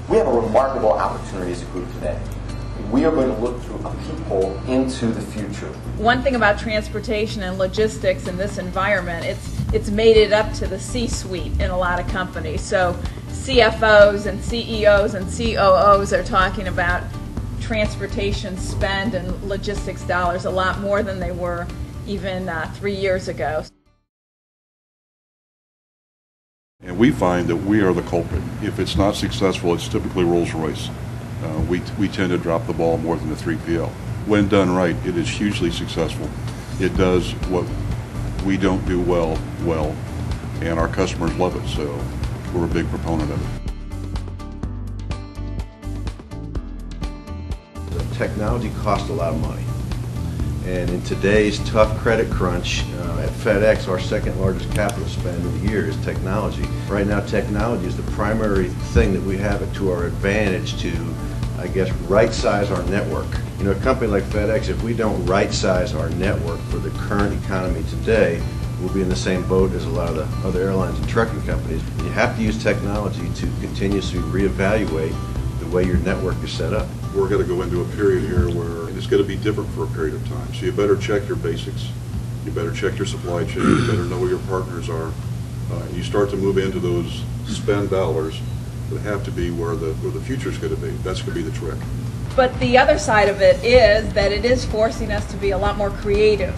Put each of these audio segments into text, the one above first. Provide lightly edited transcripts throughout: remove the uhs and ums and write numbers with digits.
We have a remarkable opportunity as a group today. We are going to look through a peephole into the future. One thing about transportation and logistics in this environment, it's made it up to the C-suite in a lot of companies. So CFOs and CEOs and COOs are talking about transportation spend and logistics dollars a lot more than they were even 3 years ago. And we find that we are the culprit. If it's not successful, it's typically Rolls-Royce. We tend to drop the ball more than the 3PL. When done right, it is hugely successful. It does what we don't do well, and our customers love it, so we're a big proponent of it. The technology costs a lot of money. And in today's tough credit crunch, at FedEx, our second largest capital spend of the year is technology. Right now, technology is the primary thing that we have to our advantage to, I guess, right-size our network. You know, a company like FedEx, if we don't right-size our network for the current economy today, we'll be in the same boat as a lot of the other airlines and trucking companies. You have to use technology to continuously reevaluate the way your network is set up. We're going to go into a period here where it's going to be different for a period of time. So you better check your basics. You better check your supply chain. You better know where your partners are. And you start to move into those spend dollars that have to be where the future is going to be. That's going to be the trick. But the other side of it is that it is forcing us to be a lot more creative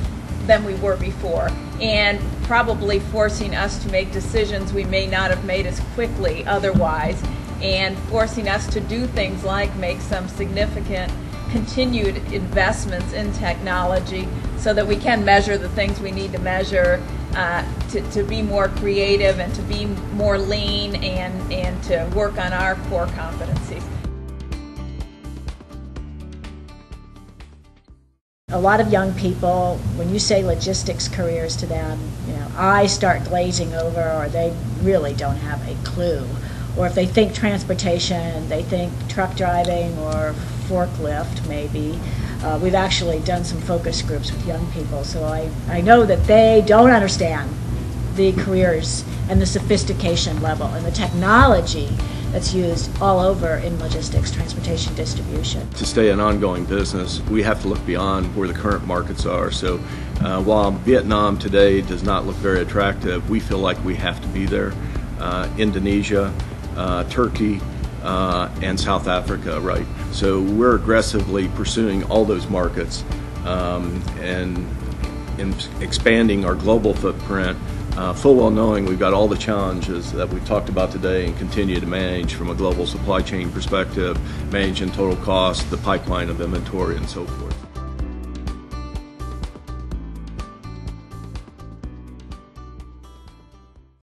than we were before, and probably forcing us to make decisions we may not have made as quickly otherwise, and forcing us to do things like make some significant continued investments in technology so that we can measure the things we need to measure, to be more creative and to be more lean and to work on our core competencies. A lot of young people, when you say logistics careers to them, you know, eyes start glazing over, or they really don't have a clue. Or if they think transportation, they think truck driving or forklift maybe. We've actually done some focus groups with young people, so I know that they don't understand the careers and the sophistication level and the technology that's used all over in logistics, transportation, distribution. To stay an ongoing business, we have to look beyond where the current markets are. So while Vietnam today does not look very attractive, we feel like we have to be there. Indonesia, Turkey, and South Africa, right? So we're aggressively pursuing all those markets and expanding our global footprint, full well knowing we've got all the challenges that we've talked about today and continue to manage from a global supply chain perspective, managing total cost, the pipeline of inventory, and so forth.